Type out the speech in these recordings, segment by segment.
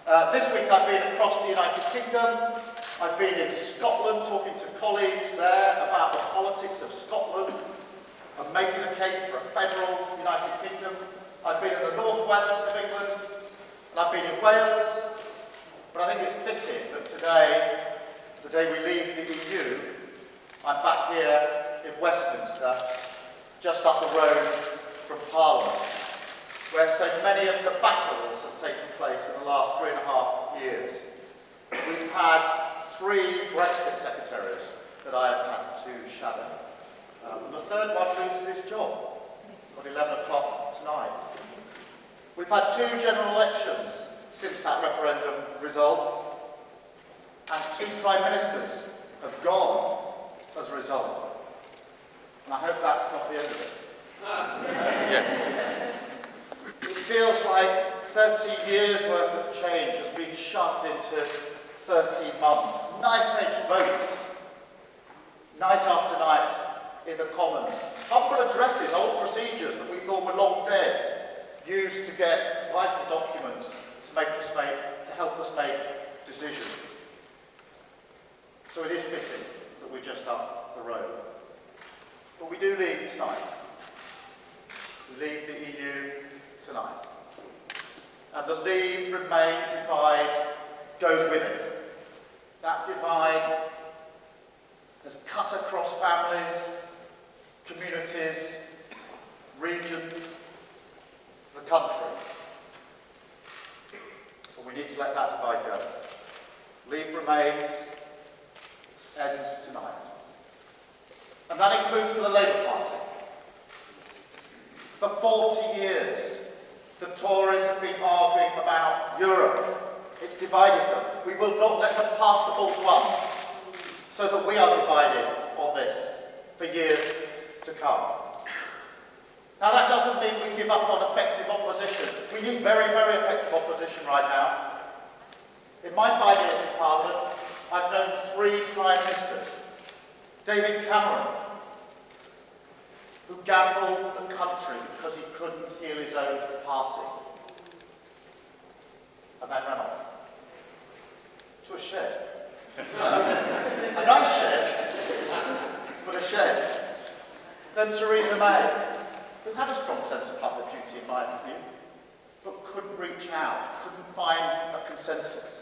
This week I've been across the United Kingdom. I've been in Scotland talking to colleagues there about the politics of Scotland and making the case for a federal United Kingdom. I've been in the northwest of England and I've been in Wales. But I think it's fitting that today, the day we leave the EU, I'm back here in Westminster, just up the road from Parliament, where so many of the battles have taken place in the last 3.5 years. We've had 3 Brexit secretaries that I have had to shadow. The third one loses his job at 11 o'clock tonight. We've had 2 general elections since that referendum result, and 2 prime ministers have gone as a result. And I hope that's not the end of it. Yeah. It feels like 30 years worth of change has been shoved into 13 months. Knife-edge votes, night after night in the Commons. Humble addresses, old procedures that we thought were long dead, used to get vital documents to help us make decisions. So it is fitting that we're just up the road. But we do leave tonight. We leave the EU tonight. And the Leave Remain divide goes with it. That divide has cut across families, communities, regions, the country. But we need to let that divide go. Leave Remain ends tonight. And that includes for the Labour Party. For 40 years, the Tories have been arguing about Europe. It's divided them. We will not let them pass the ball to us, so that we are divided on this for years to come. Now that doesn't mean we give up on effective opposition. We need very, very effective opposition right now. In my 5 years in Parliament, I've known 3 Prime Ministers. David Cameron, who gambled the country because he couldn't heal his own party, and then ran off to a shed. A nice shed, but a shed. Then Theresa May, who had a strong sense of public duty in my view, but couldn't reach out, couldn't find a consensus.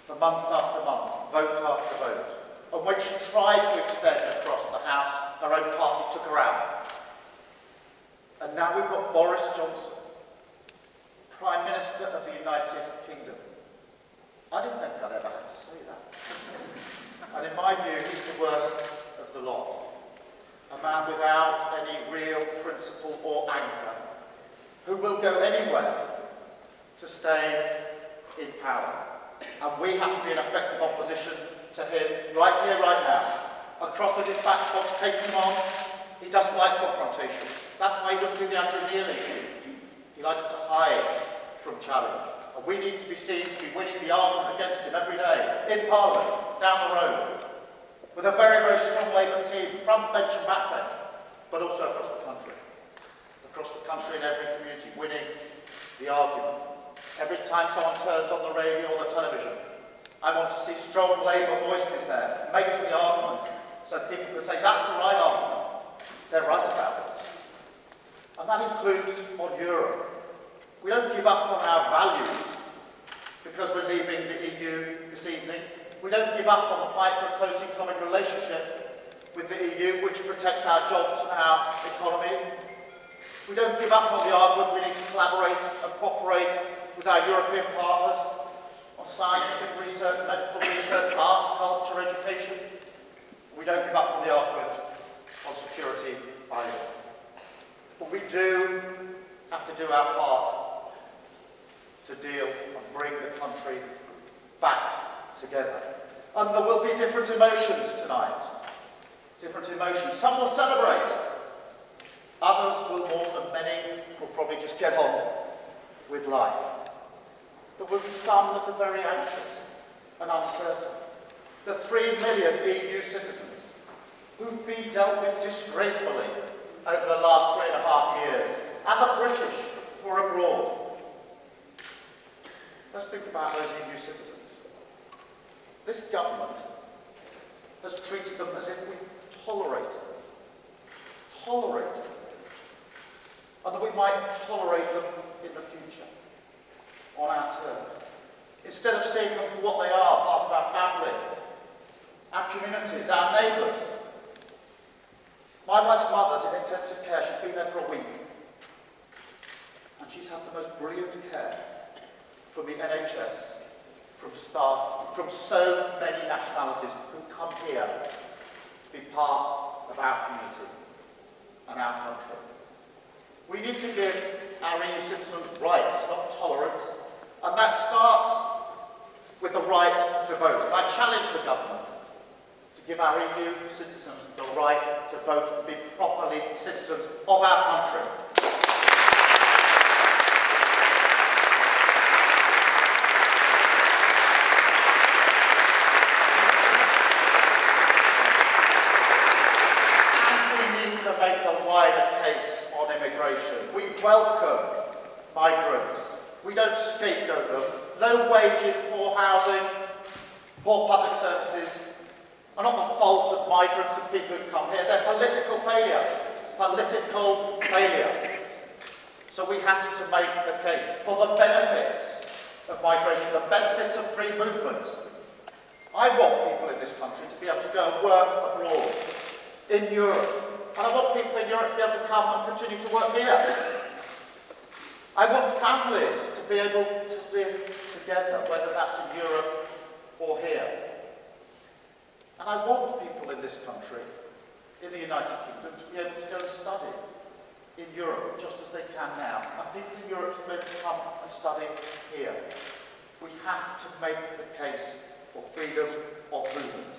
For month after month, vote after vote. And when she tried to extend across the House, her own party took her out. And now we've got Boris Johnson, Prime Minister of the United Kingdom. I didn't think I'd ever have to say that. And in my view, he's the worst of the lot. A man without any real principle or anchor, who will go anywhere to stay in power. And we have to be an effective opposition to him right here, right now. Across the dispatch box, taking him on. He doesn't like confrontation. That's why he wouldn't do the Andrew Neil interview. He likes to hide from challenge. And we need to be seen to be winning the argument against him every day, in Parliament, down the road, with a very, very strong Labour team, front bench and back bench, but also across the country. Across the country in every community, winning the argument. Every time someone turns on the radio or the television, I want to see strong Labour voices there, making the argument, so people can say, that's the right argument. They're right about it. And that includes on Europe. We don't give up on our values because we're leaving the EU this evening. We don't give up on the fight for a close economic relationship with the EU, which protects our jobs and our economy. We don't give up on the argument we need to collaborate and cooperate with our European partners on scientific research, medical research, arts, culture, education. We don't give up on the argument on security either. But we do have to do our part to deal and bring the country back together. And there will be different emotions tonight. Different emotions. Some will celebrate. Others will more than many will probably just get on with life. There will be some that are very anxious and uncertain. The 3 million EU citizens who've been dealt with disgracefully over the last 3.5 years, and the British who are abroad. about those EU citizens. This government has treated them as if we tolerate them. Tolerate them. And that we might tolerate them in the future, on our terms. Instead of seeing them for what they are, part of our family, our communities, our neighbours. My wife's mother's in intensive care. She's been there for a week. And she's had the most brilliant care from the NHS, from staff, from so many nationalities who've come here to be part of our community and our country. We need to give our EU citizens rights, not tolerance, and that starts with the right to vote. And I challenge the government to give our EU citizens the right to vote and be properly citizens of our country. To make a wider case on immigration. We welcome migrants. We don't scapegoat them. Low wages, poor housing, poor public services are not the fault of migrants and people who've come here. They're political failure. Political failure. So we have to make the case for the benefits of migration, the benefits of free movement. I want people in this country to be able to go and work abroad, in Europe. And I want people in Europe to be able to come and continue to work here. I want families to be able to live together, whether that's in Europe or here. And I want people in this country, in the United Kingdom, to be able to go and study in Europe, just as they can now. And people in Europe to be able to come and study here. We have to make the case for freedom of movement.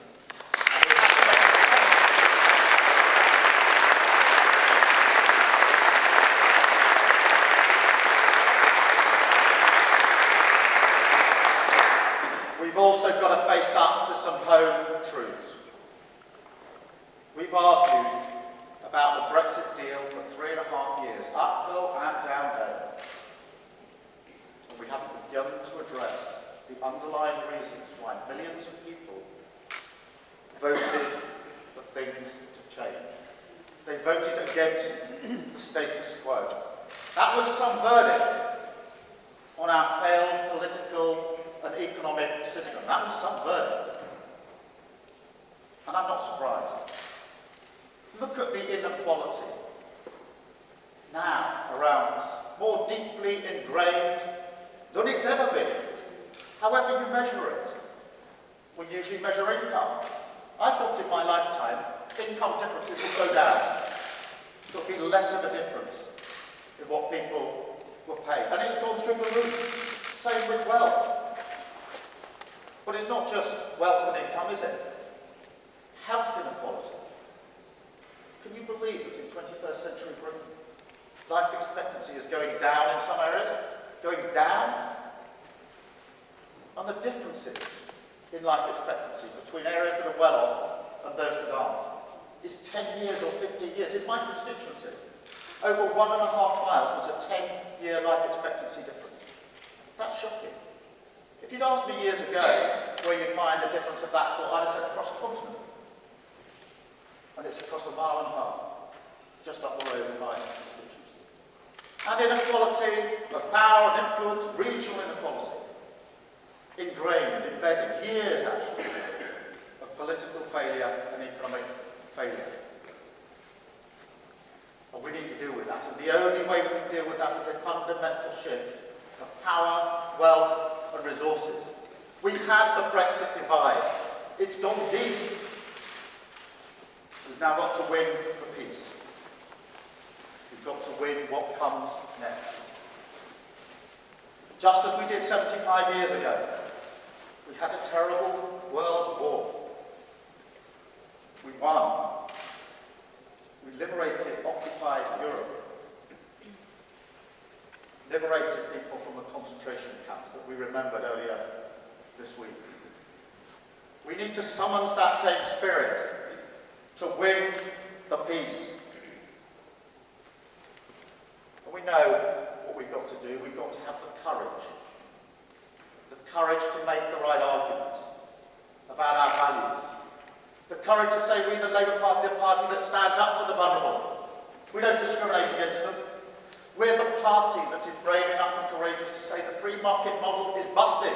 We've also got to face up to some home truths. We've argued about the Brexit deal for 3.5 years, uphill and downhill. And we haven't begun to address the underlying reasons why millions of people voted for things to change. They voted against the status quo. That was some verdict on our failed political and economic system. That was some verdict. And I'm not surprised. Look at the inequality now around us, more deeply ingrained than it's ever been. However you measure it. We usually measure income. I thought in my lifetime, income differences will go down. There'll be less of a difference in what people were paid. And it's gone through the roof. Same with wealth. But it's not just wealth and income, is it? Health inequality. Can you believe that in 21st century Britain, life expectancy is going down in some areas? Going down? And the differences in life expectancy between areas that are well off and those that aren't is 10 years or 15 years. In my constituency, over 1.5 miles was a 10-year life expectancy difference. That's shocking. If you'd asked me years ago where you'd find a difference of that sort, I'd have said across the continent. And it's across 1.5 miles, just up the road in my constituency. And inequality of power and influence, regional inequality, ingrained, embedded, years actually, of political failure and economic failure. And we need to deal with that. And the only way we can deal with that is a fundamental shift of power, wealth, and resources. We've had the Brexit divide. It's gone deep. We've now got to win the peace. We've got to win what comes next. Just as we did 75 years ago, we had a terrible world war. We won. We liberated occupied Europe. Liberated people from the concentration camps that we remembered earlier this week. We need to summon that same spirit to win the peace. And we know what we've got to do. We've got to have the courage to make the right arguments about our values, the courage to say we, the Labour Party, are a party that stands up for the vulnerable. We don't discriminate against them. We're the party that is brave enough and courageous to say the free market model is busted.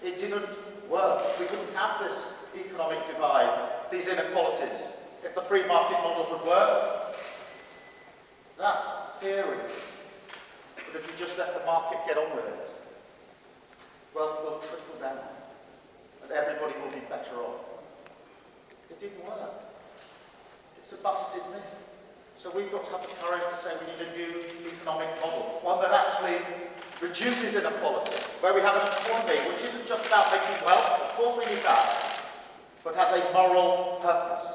It didn't work. We wouldn't have this economic divide, these inequalities, if the free market model had worked. That's theory. But if you just let the market get on with it, wealth will trickle down and everybody will be better off. It didn't work. It's a busted myth. So we've got to have the courage to say we need a new economic model, one that actually reduces inequality, where we have an economy which isn't just about making wealth, of course we need that, but has a moral purpose.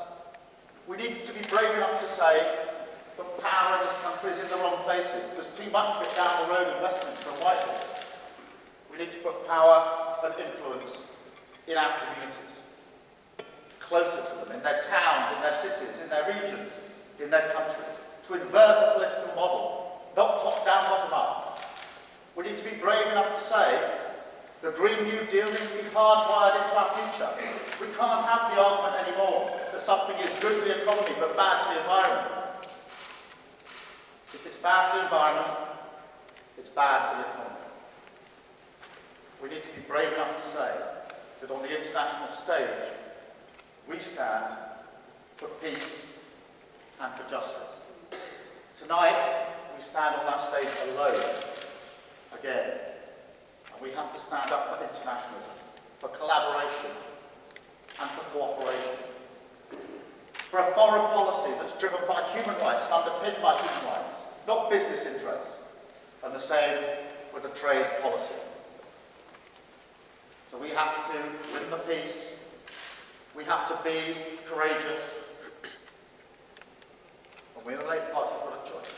We need to be brave enough to say the power in this country is in the wrong places. There's too much of it down the road in Westminster and Whitehall. We need to put power and influence in our communities, closer to them, in their towns, in their cities, in their regions, in their countries, to invert the political model, not top-down, bottom-up. We need to be brave enough to say the Green New Deal needs to be hardwired into our future. We can't have the argument anymore that something is good for the economy but bad for the environment. If it's bad for the environment, it's bad for the economy. We need to be brave enough to say that on the international stage, we stand for peace and for justice. Tonight, we stand on that stage alone, again, and we have to stand up for internationalism, for collaboration, and for cooperation, for a foreign policy that's driven by human rights, underpinned by human rights, not business interests, and the same with a trade policy. So we have to win the peace, we have to be courageous, and we in the Labour Party have got a choice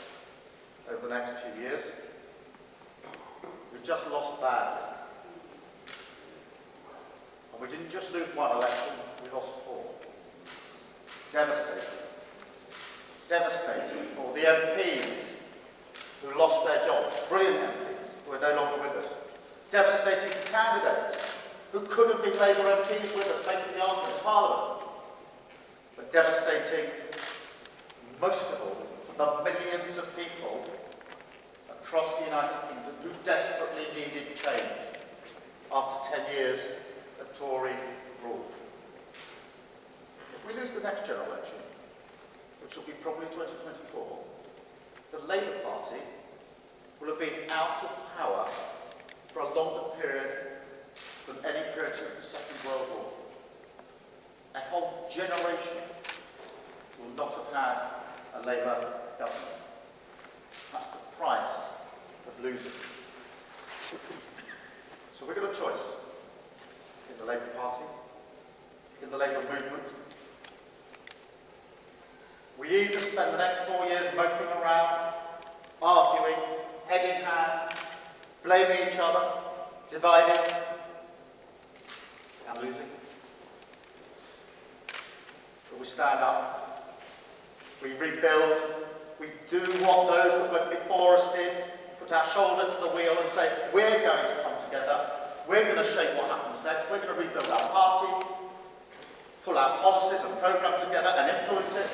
over the next few years. We've just lost badly. And we didn't just lose one election, we lost 4. Devastating. Devastating for the MPs who lost their jobs, brilliant MPs who are no longer with us. Devastating for candidates who could have been Labour MPs with us making the argument in Parliament. But devastating, most of all, for the millions of people across the United Kingdom who desperately needed change after 10 years of Tory rule. If we lose the next general election, which will be probably 2024, the Labour Party will have been out of power for a longer period than any period since the Second World War. A whole generation will not have had a Labour government. That's the price of losing. So we've got a choice in the Labour Party, in the Labour movement. We either spend the next 4 years moping around, arguing, head in hand, blaming each other, dividing, and losing. But we stand up, we rebuild, we do what those that went before us did, put our shoulder to the wheel and say, we're going to come together, we're going to shape what happens next, we're going to rebuild our party, pull our policies and programme together and influence it,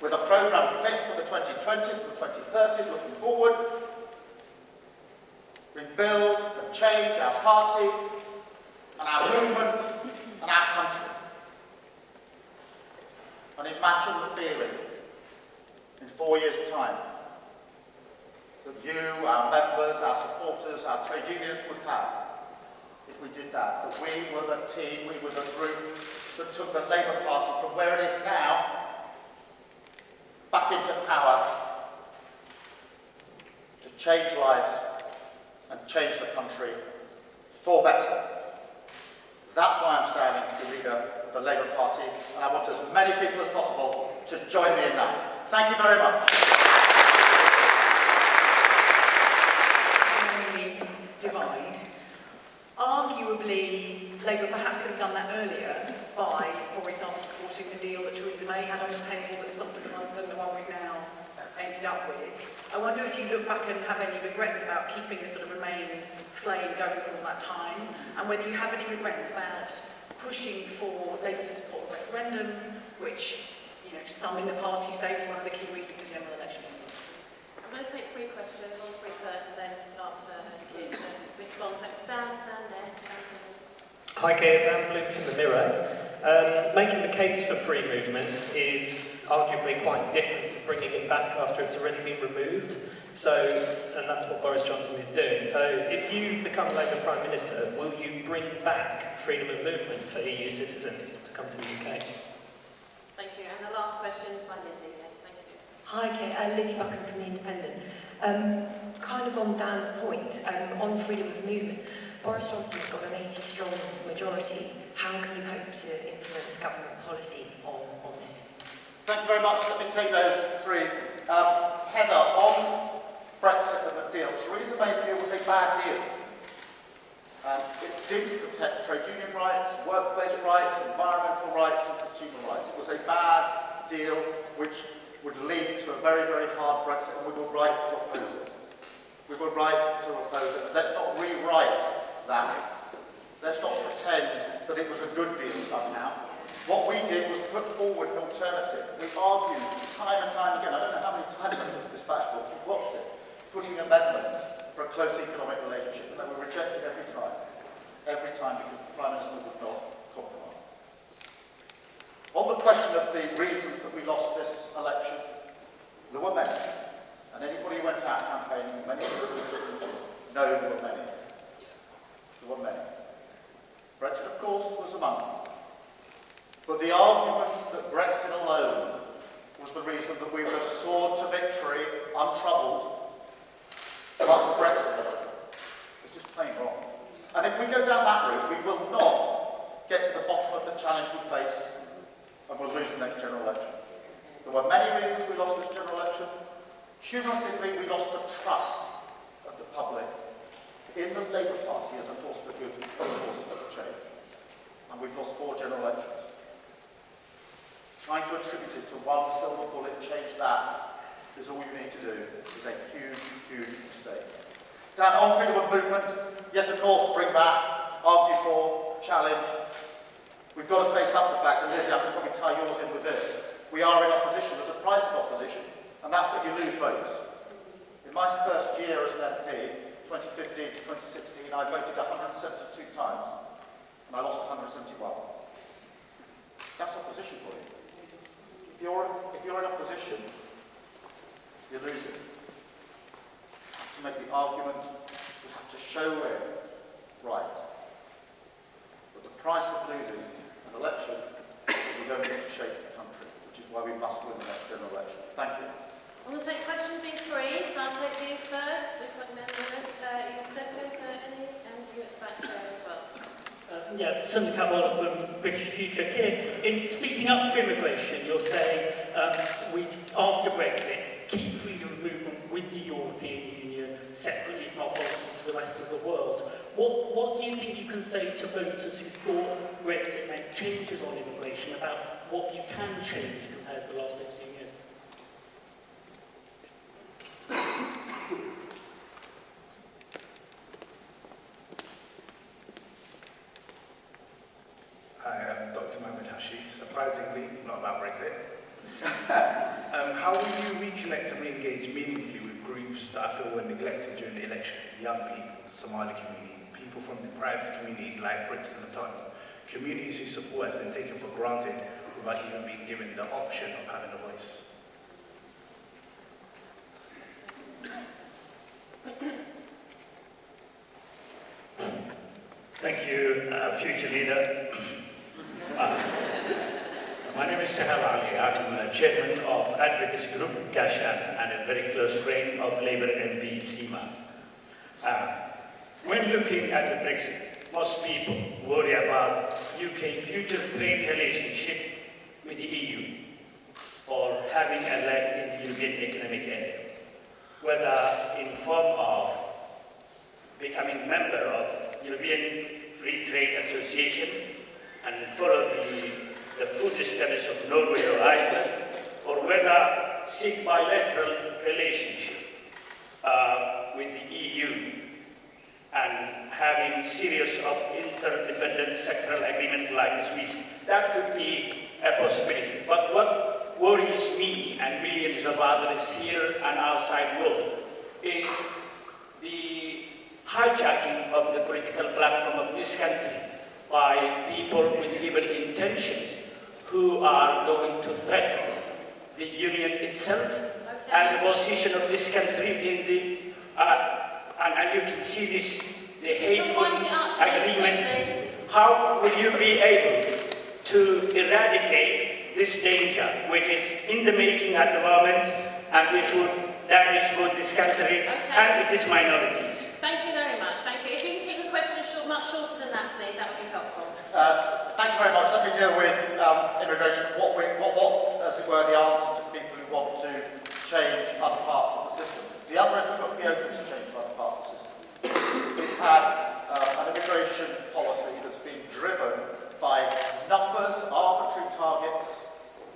with a programme fit for the 2020s and the 2030s, looking forward, rebuild and change our party and our movement and our country. And imagine the feeling in 4 years' time that you, our members, our supporters, our trade unions would have if we did that. That we were the team, we were the group that took the Labour Party from where it is now back into power to change lives and change the country for better. That's why I'm standing as the leader of the Labour Party, and I want as many people as possible to join me in that. Thank you very much. Divide. Arguably, Labour perhaps could have done that earlier by, for example, supporting the deal that Theresa May had on the table that's something like than the one we've now ended up with. I wonder if you look back and have any regrets about keeping the sort of Remain flame going for all that time, and whether you have any regrets about pushing for Labour to support the referendum, which, you know, some in the party say was one of the key reasons for the general election. I'm going to take 3 questions, all 3 first, and then ask Keir to respond. So stand down there. Hi Keir, Dan Bloom from the Mirror. Making the case for free movement is arguably quite different to bringing it back after it's already been removed. And that's what Boris Johnson is doing. So if you become Labour Prime Minister, will you bring back freedom of movement for EU citizens to come to the UK? Thank you. And the last question by Lizzie. Yes, thank you. Hi, Keir. Lizzie Buchan from The Independent. Kind of on Dan's point, on freedom of movement, Boris Johnson's got an 80-strong majority. How can you hope to influence government policy on this? Thank you very much. Let me take those 3. Heather, on Brexit and the deal, Theresa May's deal was a bad deal. It didn't protect trade union rights, workplace rights, environmental rights and consumer rights. It was a bad deal which would lead to a very, very hard Brexit, and we were right to oppose it. We were right to oppose it. Let's not rewrite that. Let's not pretend that it was a good deal somehow. What we did was put forward an alternative. We argued time and time again, I don't know how many times I've looked at this dispatch box, you've watched it, putting amendments for a close economic relationship, and they were rejected every time because the Prime Minister would not compromise. On the question of the reasons that we lost this election, there were many, and anybody who went out campaigning, many people know there were many. There were many. Brexit, of course, was among them. But the argument that Brexit alone was the reason that we would have soared to victory untroubled but for Brexit is just plain wrong. And if we go down that route, we will not get to the bottom of the challenge we face and we'll lose the next general election. There were many reasons we lost this general election. Cumulatively, we lost the trust of the public in the Labour Party as a force for good and a force for change. And we've lost 4 general elections. Trying to attribute it to one silver bullet, change that, is all you need to do, is a huge, huge mistake. Dan, on freedom of movement, yes, of course, bring back, argue for, challenge. We've got to face up the fact, and Lizzie, I can probably tie yours in with this. We are in opposition. There's a price of opposition, and that's that you lose votes. In my first year as an MP, 2015 to 2016, I voted 172 times, and I lost 171. That's opposition for you. If you're in opposition, you're losing. You have to make the argument, you have to show it right. But the price of losing an election is you don't get to shape the country, which is why we must win the next general election. Thank you. I'm going to take questions in 3, so I'll take you first. Just remember you second, any, and you at the back there as well. Sunday Cabola from British Future. Keir, in speaking up for immigration, you're saying after Brexit, keep freedom of movement with the European Union separately from our policies to the rest of the world. What do you think you can say to voters who thought Brexit meant changes on immigration about what you can change compared to the last 15 years? Hi, I'm Dr. Mohamed Hashi. Surprisingly, not about Brexit. How will you reconnect and re-engage meaningfully with groups that I feel were neglected during the election? Young people, the Somali community, people from deprived communities like Brixton and Tottenham, communities whose support has been taken for granted without even being given the option of having a voice. Thank you, future leader. My name is Sahal Ali. I'm chairman of advocacy group Gashan and a very close friend of Labour MP Seema. When looking at the Brexit, most people worry about UK future trade relationship with the EU or having a leg in the European Economic Area, whether in form of becoming member of European Free Trade Association and follow the food standards of Norway or Iceland, or whether seek bilateral relationship and having series of interdependent sectoral agreements like Swiss, that could be a possibility. But what worries me and millions of others here and outside world is the hijacking of the political platform of this country by people with evil intentions who are going to threaten the union itself and the position of this country in the and you can see this, the hateful agreement. How will you be able to eradicate this danger, which is in the making at the moment, and which would damage both this country and its minorities? Thank you very much. Thank you. If you can keep the question short, much shorter than that, please, that would be helpful. Thank you very much. Let me deal with immigration. What as it were, the answer to people who want to change other parts of the system. The other is we've got to be open to change other parts of the system. We've had an immigration policy that's been driven by numbers, arbitrary targets,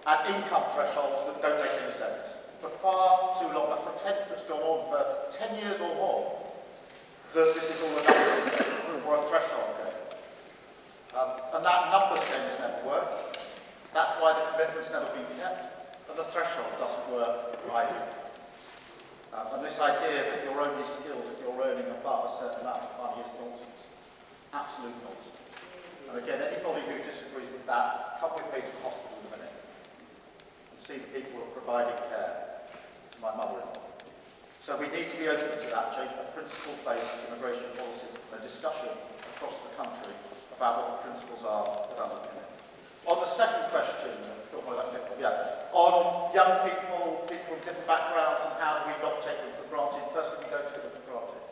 and income thresholds that don't make any sense. For far too long, a pretend that's gone on for 10 years or more, that this is all a numbers game or a threshold game. And that numbers game has never worked. That's why the commitment's never been kept, and the threshold doesn't work either. And this idea that you're only skilled if you're earning above a certain amount of money is nonsense. Absolute nonsense. And again, anybody who disagrees with that, come with me to the hospital in a minute and see the people who are providing care to my mother-in-law. So we need to be open to that, change a principle-based immigration policy, a discussion across the country about what the principles are that underpin it. On the second question, on young people from different backgrounds and how do we not take them for granted, firstly we don't take them for granted.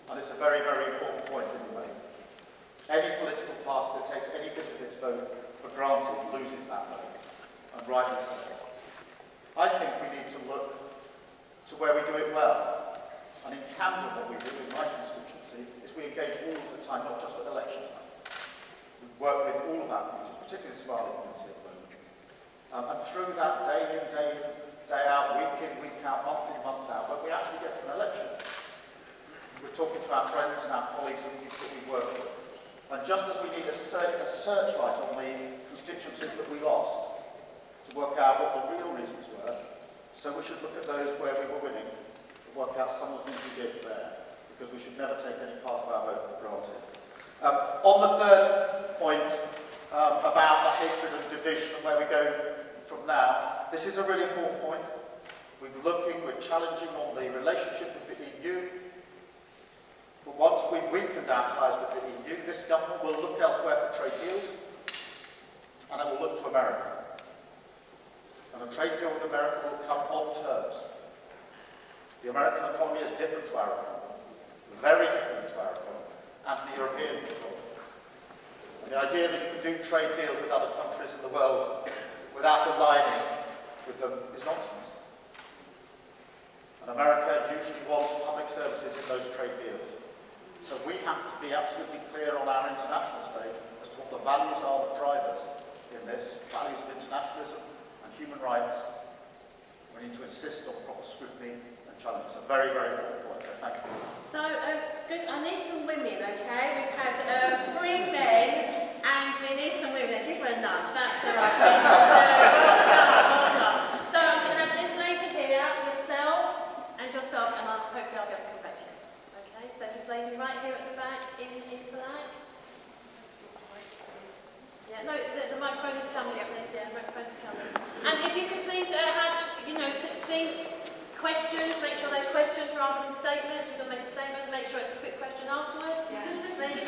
And it's a very, very important point that you make. Any political party that takes any bit of its vote for granted loses that vote, and rightly so. I think we need to look to where we do it well. And in Camden, what we do in my constituency is we engage all of the time, not just at election time. We work with all of our communities, particularly the Somali community at the moment. And through that, day in, day out, week in, week out, month in, month out, when we actually get to an election, we're talking to our friends and our colleagues and people that we work with. And just as we need a searchlight on the constituencies that we lost to work out what the real reasons were, so we should look at those where we were winning and work out some of the things we did there, because we should never take any part of our vote for granted. On the third point about the hatred and division and where we go from now, this is a really important point. We're challenging on the relationship with the EU. But once we've weakened our ties with the EU, this government will look elsewhere for trade deals, and it will look to America. And a trade deal with America will come on terms. The American economy is different to our economy, very different to our economy, and to the European economy. And the idea that you can do trade deals with other countries in the world without aligning with them is nonsense. And America usually wants public services in those trade deals. So we have to be absolutely clear on our international stage as to what the values are that drive us in this, values of internationalism and human rights. We need to insist on proper scrutiny and challenge. It's a very, very important point, so thank you. So, it's good. I need some women, okay? We've had 3 men and we need some women. Give her a nudge, that's the right thing to do. Well done. So I'm going to have this lady here, yourself, and hopefully I'll be able to come back to you. Okay, so this lady right here at the back in black. Yeah, no, the microphone is coming, please. Yeah, the microphone is coming. And if you could please have, succinct questions, make sure they're questions rather than statements. We're going to make a statement, make sure it's a quick question afterwards. Yeah. Please.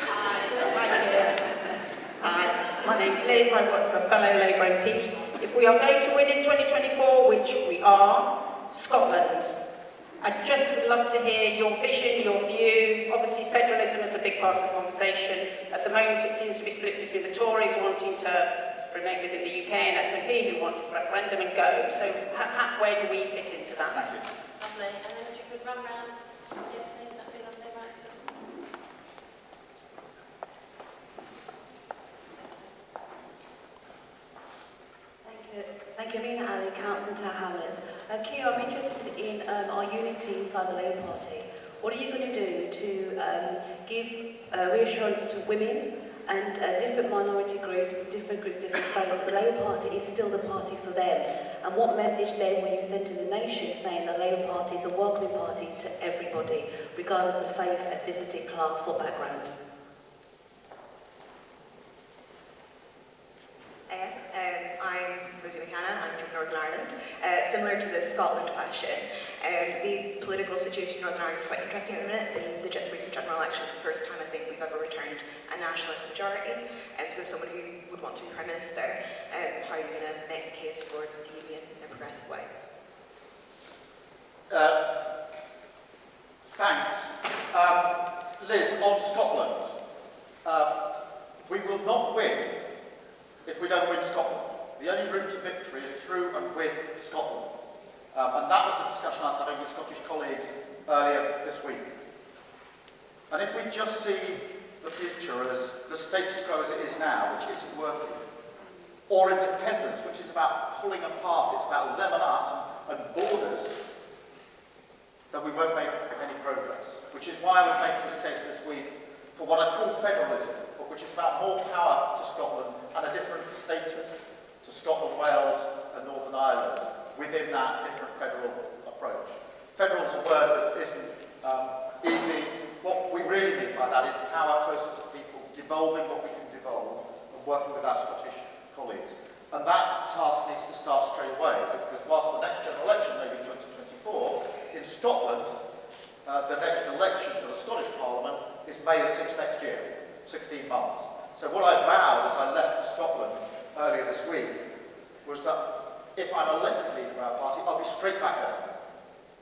Hi, my name's Liz, I work for a fellow Labour MP. If we are going to win in 2024, which we are, Scotland, I just would love to hear your vision, your view. Obviously, federalism is a big part of the conversation. At the moment, it seems to be split between the Tories wanting to remain within the UK and SNP who wants the referendum and go. So where do we fit into that? Thank you. Lovely. And then if you could run round, yeah, please, that'd be lovely, right? Thank you, Amina Ali, Councillor Tower Hamlets. Keir, I'm interested in our unity inside the Labour Party. What are you going to do to give reassurance to women and different minority groups, different faiths, that the Labour Party is still the party for them? And what message then will you send to the nation saying that the Labour Party is a welcoming party to everybody, regardless of faith, ethnicity, class or background? I'm Rosie McKenna, I'm from Northern Ireland. Similar to the Scotland question, the political situation in Northern Ireland is quite interesting at the minute. In the recent general election, it's the first time I think we've ever returned a nationalist majority. So as someone who would want to be Prime Minister, how are you going to make the case for the Union in a progressive way? Thanks. Liz, on Scotland, we will not win if we don't win Scotland. The only route to victory is through and with Scotland. And that was the discussion I was having with Scottish colleagues earlier this week. And if we just see the future as the status quo as it is now, which isn't working, or independence, which is about pulling apart, it's about them and us and borders, then we won't make any progress. Which is why I was making the case this week for what I've called federalism, but which is about more power to Scotland and a different status to Scotland, Wales and Northern Ireland within that different federal approach. Federal is a word that isn't easy. What we really mean by that is power closer to people, devolving what we can devolve and working with our Scottish colleagues. And that task needs to start straight away, because whilst the next general election may be 2024, in Scotland, the next election for the Scottish Parliament is May the 6th next year, 16 months. So what I vowed as I left for Scotland earlier this week was that if I'm elected leader of our party, I'll be straight back there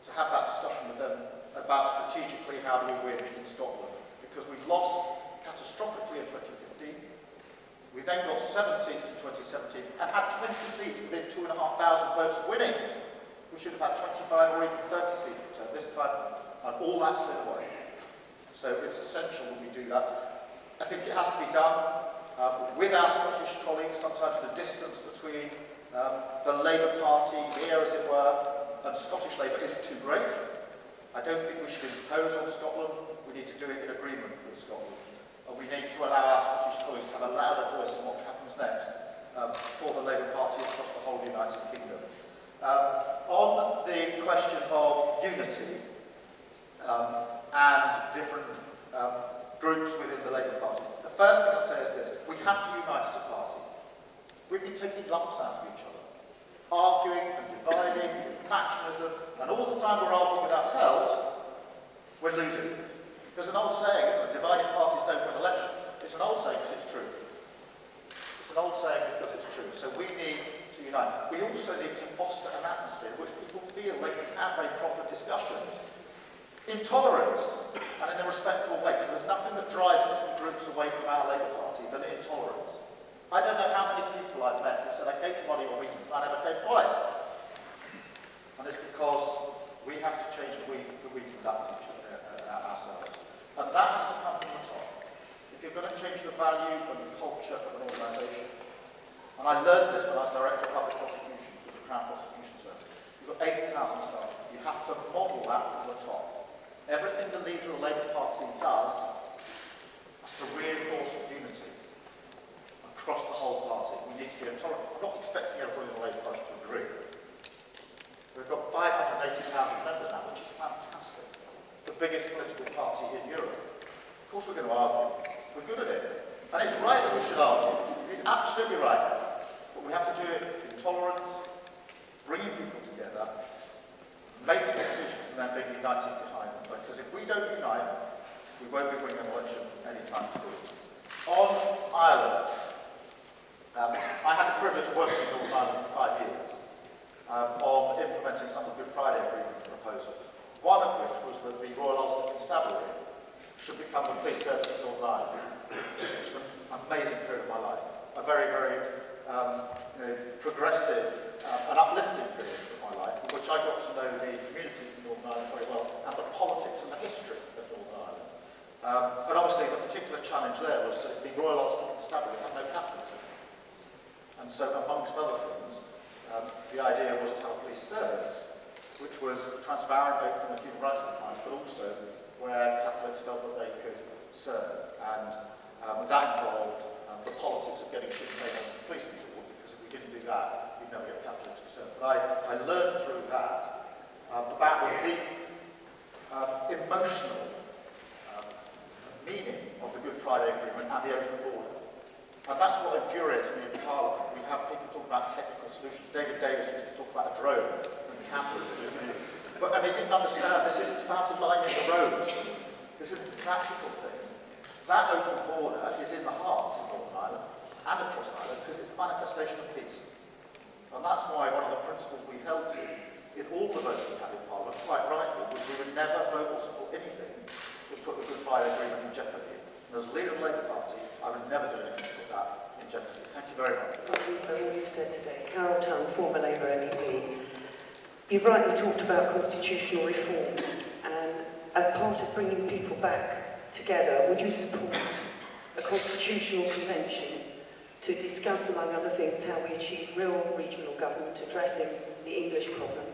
to have that discussion with them about strategically how do we win in Scotland. Because we lost catastrophically in 2015. We then got 7 seats in 2017 and had 20 seats within 2,500 votes of winning. We should have had 25 or even 30 seats so this time, and all that slid away. So it's essential that we do that. I think it has to be done with our Scottish colleagues. Sometimes the distance between the Labour Party, here as it were, and Scottish Labour is too great. I don't think we should impose on Scotland. We need to do it in agreement with Scotland. And we need to allow our Scottish colleagues to have a louder voice on what happens next for the Labour Party across the whole United Kingdom. On the question of unity and different groups within the Labour Party, the first thing I say is this: we have to unite as a party. We've been taking lumps out of each other, arguing and dividing with factionism, and all the time we're arguing with ourselves, we're losing. There's an old saying, isn't it? Divided parties don't win elections. It's an old saying because it's true. It's an old saying because it's true. So we need to unite. We also need to foster an atmosphere in which people feel they can have a proper discussion in tolerance and in a respectful way, because there's nothing that drives different groups away from our Labour Party than intolerance. I don't know how many people I've met who said I came to one of your meetings and I never came twice. And it's because we have to change the way we conduct ourselves. And that has to come from the top. If you're going to change the value and the culture of an organisation, and I learned this when I was Director of Public Prosecutions with the Crown Prosecution Service, you've got 8,000 staff. You have to model that from the top. Everything the leader of the Labour Party does has to reinforce unity across the whole party. We need to be intolerant. I'm not expecting everybody in the Labour Party to agree. We've got 580,000 members now, which is fantastic. The biggest political party in Europe. Of course we're going to argue. We're good at it. And it's right that we should argue. It's absolutely right. But we have to do it in tolerance, bringing people together, making decisions and then being united behind them. Because if we don't unite, we won't be winning an election anytime soon. On Ireland, I had the privilege of working in Northern Ireland for 5 years of implementing some of the Good Friday Agreement proposals. One of which was that the Royal Ulster Constabulary should become the police service of Northern Ireland. Which was an amazing period of my life. A very, very progressive and uplifting period of my life, in which I got to know the communities in Northern Ireland very well, and the politics and the history of Northern Ireland. But obviously the particular challenge there was that the Royal Ulster Constabulary had no Catholicism. And so, amongst other things, the idea was to have a police service which was transparent, open and human rights compliance, but also legislators felt that they could serve. And that involved the politics of getting shit made onto the policing board, because if we didn't do that, we'd never get Catholics to serve. But I learned through that about the deep emotional meaning of the Good Friday Agreement and the open border. And that's what infuriates me in Parliament. We have people talking about technical solutions. David Davis used to talk about a drone and cameras that was going to... And he didn't understand this isn't about aligning the road. This isn't a practical thing. That open border is in the heart of Northern Ireland and across Ireland because it's the manifestation of peace. And that's why one of the principles we held to in all the votes we had in Parliament, quite rightly, was we would never vote or support anything that put the Good Friday Agreement in jeopardy. And as leader of the Labour Party, I would never do anything to put that in jeopardy. Thank you very much. Thank you for all you've said today. Carol Tongue, former Labour MEP. You've rightly talked about constitutional reform, and as part of bringing people back together, would you support a constitutional convention to discuss, among other things, how we achieve real regional government addressing the English problem,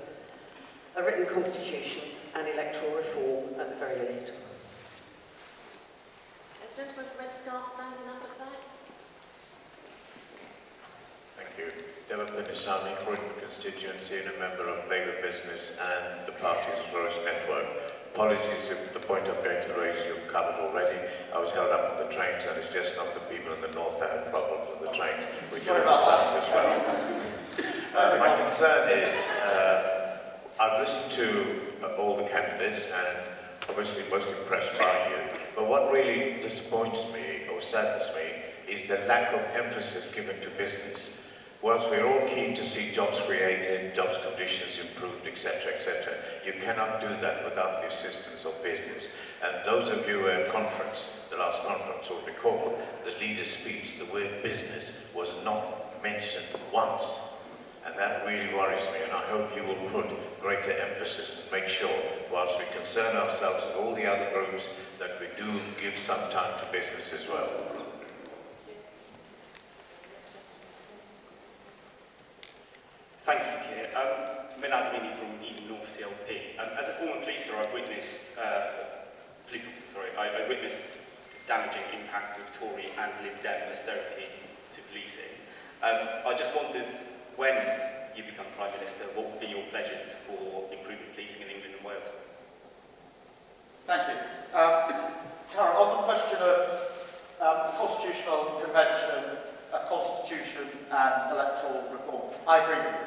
a written constitution and electoral reform at the very least? A gentleman with red scarf standing up at the back. Thank you. Devon Pinisani, Croydon constituency and a member of Labour Business and the party's Rose Network. Apologies if the point I'm going to raise you've covered already. I was held up on the trains and it's just not the people in the north that have problems with the trains. We do in the south as well. My concern is, I've listened to all the candidates and obviously most impressed by you. But what really disappoints me or saddens me is the lack of emphasis given to business. Whilst we're all keen to see jobs created, jobs conditions improved, etc., etc., you cannot do that without the assistance of business. And those of you who were at conference, the last conference, will recall the leader's speech, the word business was not mentioned once. And that really worries me, and I hope you will put greater emphasis and make sure, whilst we concern ourselves with all the other groups, that we do give some time to business as well. Thank you, Keir. Minad Amini from Eden North CLP. As a former police officer, I witnessed the damaging impact of Tory and Lib Dem austerity to policing. I just wondered, when you become Prime Minister, what would be your pledges for improving policing in England and Wales? Thank you. Karen, on the question of constitutional convention, constitution and electoral reform, I agree with you.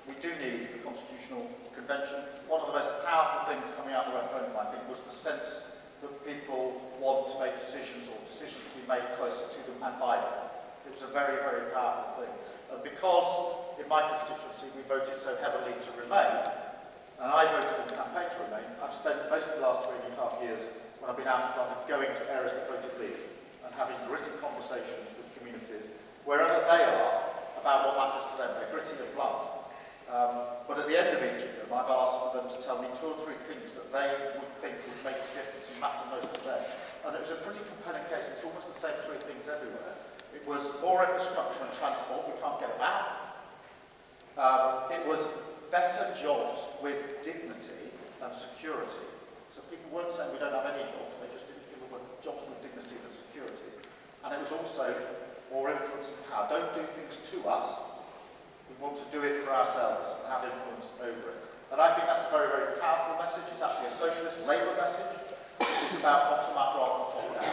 We do need a constitutional convention. One of the most powerful things coming out of the referendum, I think, was the sense that people want to make decisions or decisions to be made closer to them and by them. It was a very, very powerful thing. And because in my constituency we voted so heavily to remain, and I voted in the campaign to remain, I've spent most of the last 3.5 years when I've been out of London going to areas that voted leave and having gritty conversations with communities wherever they are about what matters to them. They're gritty and blunt. But at the end of each of them, I've asked for them to tell me 2 or 3 things that they would think would make a difference and matter most to them. And it was a pretty compelling case. It's almost the same 3 things everywhere. It was more infrastructure and transport. We can't get about. It was better jobs with dignity and security. So people weren't saying we don't have any jobs. They just didn't feel there were jobs with dignity and security. And it was also more influence and power. Don't do things to us. We want to do it for ourselves and have influence over it. And I think that's a very, very powerful message. It's actually a socialist Labour message. It's about bottom-up rather than top-down.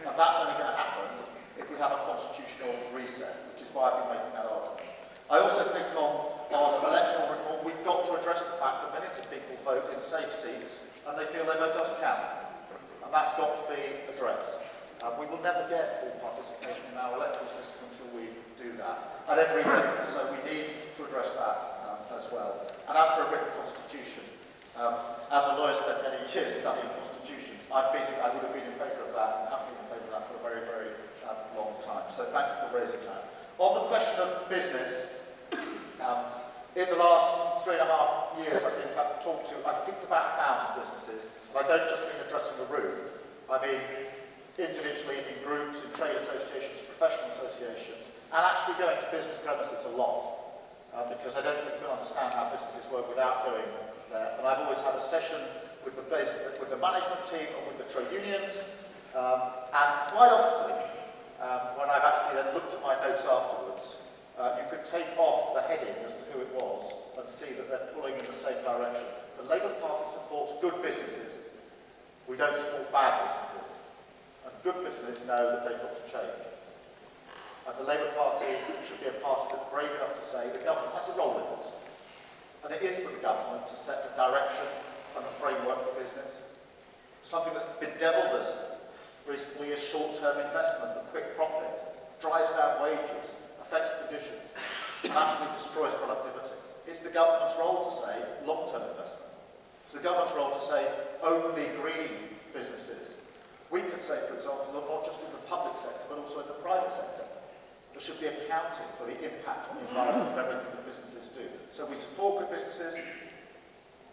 And that's only going to happen if we have a constitutional reset, which is why I've been making that argument. I also think on electoral reform, we've got to address the fact that millions of people vote in safe seats and they feel their vote doesn't count. And that's got to be addressed. We will never get full participation in our electoral system until we do that at every level. So we need to address that as well. And as for a written constitution, as a lawyer spent many years studying constitutions, I would have been in favour of that and have been in favour of that for a very, very long time. So thank you for raising that. On the question of business, in the last 3.5 years, I think I've talked to, about 1,000 businesses. And I don't just mean addressing the room. I mean individually in groups, in trade associations, professional associations, and actually going to business premises a lot. Because I don't think you can understand how businesses work without going there. And I've always had a session with the management team and with the trade unions. And quite often, when I've actually then looked at my notes afterwards, you could take off the heading as to who it was and see that they're pulling in the same direction. The Labour Party supports good businesses. We don't support bad businesses. And good businesses know that they've got to change. And the Labour Party should be a party that's brave enough to say the government has a role in this. And it is for the government to set the direction and the framework for business. Something that's bedevilled us recently is short-term investment, the quick profit, drives down wages, affects conditions, and actually destroys productivity. It's the government's role to say long-term investment. It's the government's role to say only green businesses. We could say, for example, that not just in the public sector, but also in the private sector, there should be accounting for the impact on the environment of everything that businesses do. So we support good businesses,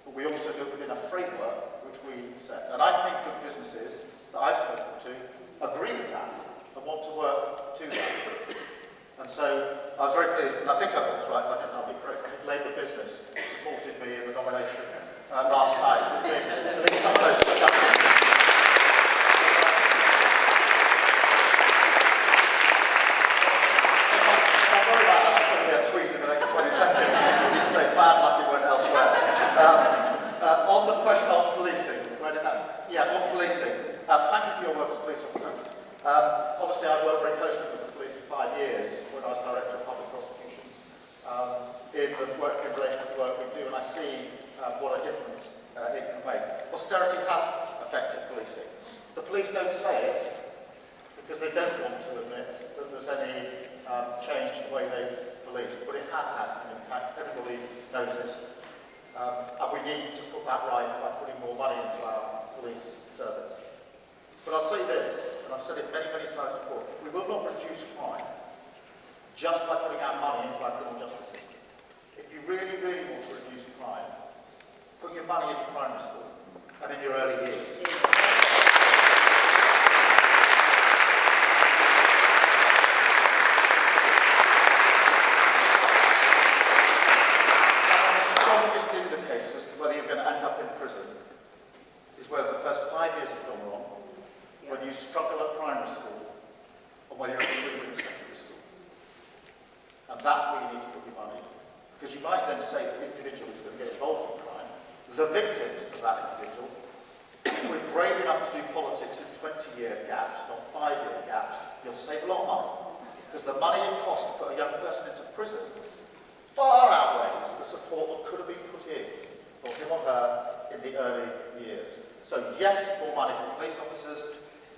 but we also do it within a framework which we set. And I think good businesses that I've spoken to agree with that and want to work to that. And so I was very pleased, and I think I got this right, if I didn't, I'll be correct. I think Labour Business supported me in the nomination last night. At least some of those discussions. Tweet in the next 20 seconds to say bad luck it went elsewhere. On the question on policing, on policing, thank you for your work as police officer. Obviously I worked very closely with the police for 5 years when I was Director of Public Prosecutions in relation to the work we do, and I see what a difference it can make. Austerity has affected policing. The police don't say it because they don't want to admit that there's any change in the way they police, but it has had an impact. Everybody knows it. And we need to put that right by putting more money into our police service. But I'll say this, and I've said it many, many times before, we will not reduce crime just by putting our money into our criminal justice system. If you really, really want to reduce crime, put your money into primary school and in your early years. Indicates as to whether you're going to end up in prison is whether the first 5 years have gone wrong, whether you struggle at primary school, or whether you're excluded in secondary school. And that's where you need to put your money. Because you might then say that the individual who's going to get involved in crime, the victims of that individual, if we're brave enough to do politics in 20-year gaps, not 5-year gaps, you'll save a lot of money. Because the money it costs to put a young person into prison far outweighs the support that could have been put in for him or her in the early years. So yes, more money for police officers,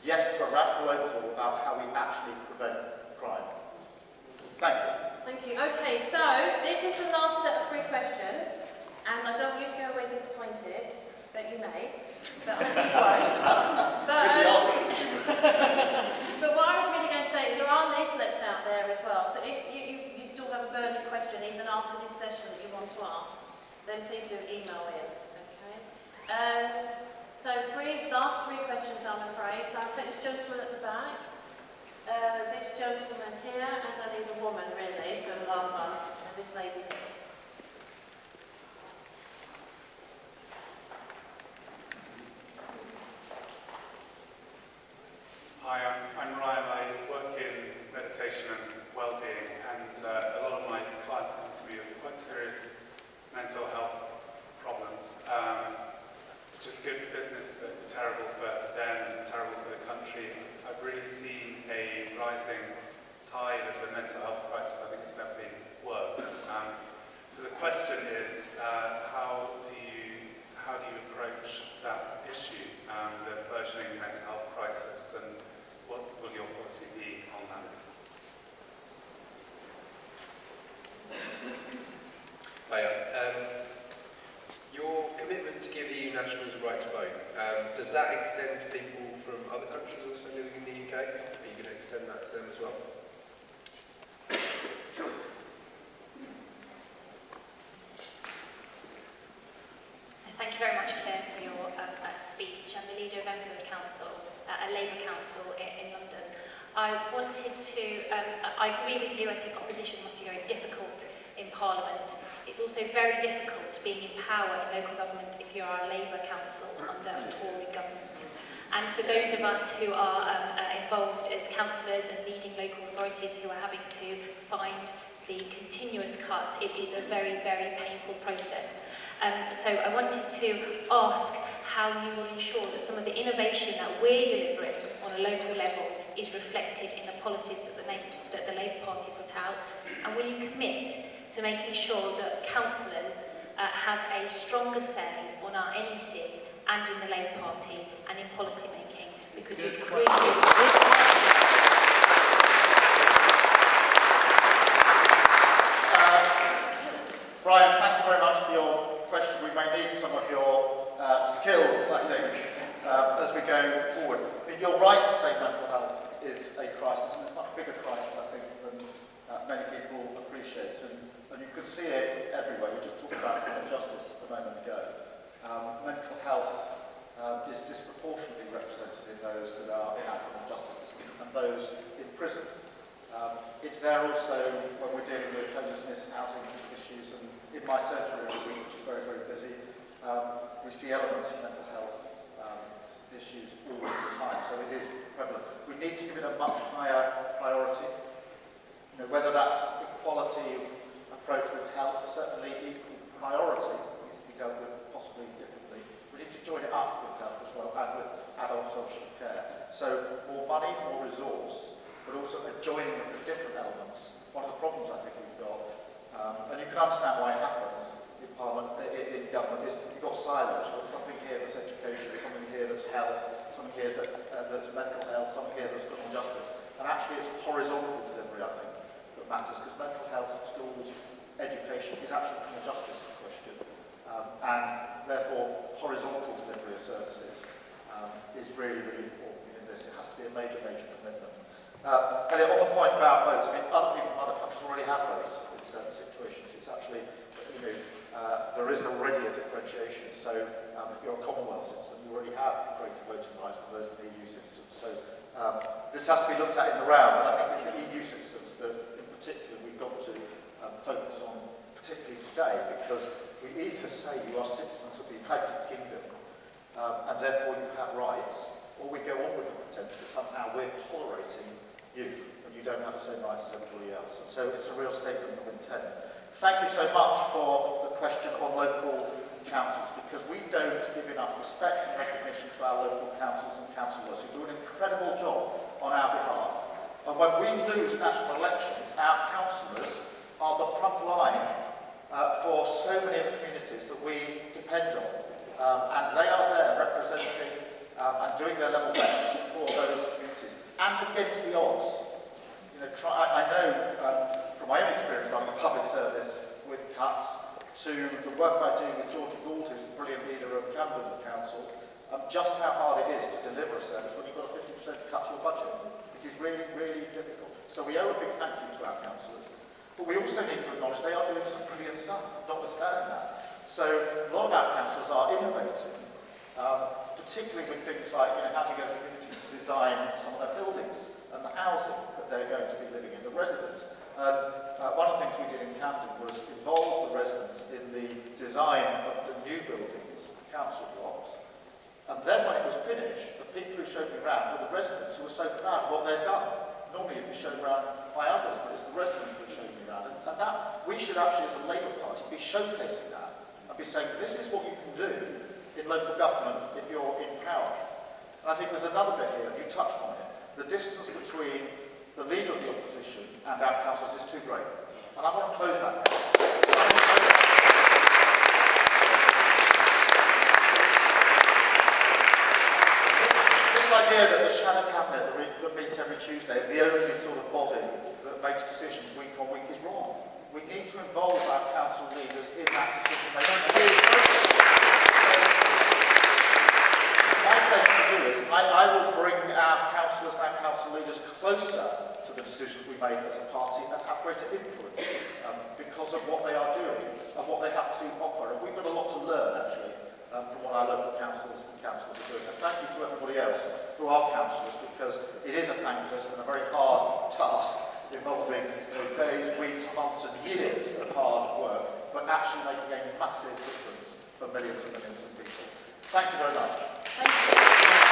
yes to a radical overhaul about how we actually prevent crime. Thank you. Thank you. Okay, so this is the last set of 3 questions, and I don't want you to go away disappointed, but you may, but I hope you won't. But what I was really going to say, there are leaflets out there as well, so if you still have a burning question even after this session that you want to ask, then please do email in, okay? Last three questions, I'm afraid. So I'll take this gentleman at the back, this gentleman here, and I need a woman, really, for the last one, and this lady here. Hi, I'm Ryan. I work in meditation and well-being, and a lot of my clients come to me with quite serious mental health problems. Just good for business, but terrible for them, terrible for the country. I've really seen a rising tide of the mental health crisis. I think it's never been worse. So the question is, how do you approach that issue, the burgeoning mental health crisis, and what will your policy be on that? Hiya. Your commitment to give EU nationals the right to vote, does that extend to people from other countries also living in the UK? Are you going to extend that to them as well? Thank you very much, Claire, for your speech. I'm the leader of M for the Council, a Labour Council in London. I wanted to, I agree with you, I think opposition must be very difficult in Parliament. It's also very difficult being in power in local government if you are a Labour council under a Tory government. And for those of us who are involved as councillors and leading local authorities who are having to find the continuous cuts, it is a very, very painful process. So I wanted to ask how you will ensure that some of the innovation that we're delivering on a local level is reflected in the policies that the Labour Party put out, and will you commit to making sure that councillors have a stronger say on our NEC and in the Labour Party and in policy making, because we could really Brian, thank you very much for your question. We may need some of your skills, I think, as we go forward. I mean, you're right to say mental health is a crisis, and it's a much bigger crisis, I think, than many people appreciate. And you could see it everywhere. We just talked about criminal justice a moment ago. Mental health is disproportionately represented in those that are in our criminal justice system and those in prison. It's there also when we're dealing with homelessness, housing issues, and in my surgery every week, which is very, very busy, we see elements of mental health issues all the time, so it is prevalent. We need to give it a much higher priority. You know, whether that's equality approach with health, certainly equal priority needs to be dealt with possibly differently. We need to join it up with health as well and with adult social care. So more money, more resource, but also a joining of the different elements. One of the problems I think we've got, and you can understand why it happens in Parliament, in government, is you've got silos. You've got something here that's education, something here that's health, something here that's mental health, something here that's criminal justice. And actually it's horizontal delivery, I think, that matters, because mental health, schools, education is actually a criminal justice question. And therefore, horizontal delivery of services is really, really important in this. It has to be a major, major commitment. And on the point about votes, I mean, other people from other countries already have votes in certain situations. It's actually, you know, there is already a differentiation. So if you're a Commonwealth citizen, you already have greater voting rights than those of the EU citizens. So this has to be looked at in the round, but I think it's the EU citizens that, in particular, we've got to focus on, particularly today, because we either say you are citizens of the United Kingdom, and therefore you have rights, or we go on with the pretense that somehow we're tolerating you, and you don't have the same rights as everybody else. And so it's a real statement of intent. Thank you so much for the question on local councils, because we don't give enough respect and recognition to our local councils and councillors who do an incredible job on our behalf. And when we lose national elections, our councillors are the front line for so many of the communities that we depend on. And they are there representing and doing their level best for those communities and against the odds. You know, I know from my own experience running a public service with cuts to the work I do with Georgia Gould, who's the brilliant leader of Camden Council, just how hard it is to deliver a service when you've got a 50% cut to your budget. It is really, really difficult. So we owe a big thank you to our councillors. But we also need to acknowledge they are doing some brilliant stuff, notwithstanding that. So a lot of our councillors are innovating, particularly with things like, you know, how do you get a community to design some of their buildings and the housing that they're going to be living in, the residents. One of the things we did in Camden was involve the residents in the design of the new buildings, the council blocks. And then when it was finished, the people who showed me around were the residents who were so proud of what they'd done. Normally it'd be shown around by others, but it's the residents that showed me around. And that, we should actually, as a Labour Party, be showcasing that and be saying, this is what you can do in local government if you're in power. And I think there's another bit here, and you touched on it. The distance between the leader of the opposition and our councillors is too great. And I want to close that gap. This idea that the shadow cabinet that meets every Tuesday is the only sort of body that makes decisions week on week is wrong. We need to involve our council leaders in that decision making. My place to do is I will bring our councillors and our council leaders closer to the decisions we make as a party and have greater influence because of what they are doing and what they have to offer. And we've got a lot to learn, actually, from what our local councils are doing. And thank you to everybody else who are councillors, because it is a thankless and a very hard task involving days, weeks, months and years of hard work, but actually making a massive difference for millions and millions of people. Thank you very much. Thank you.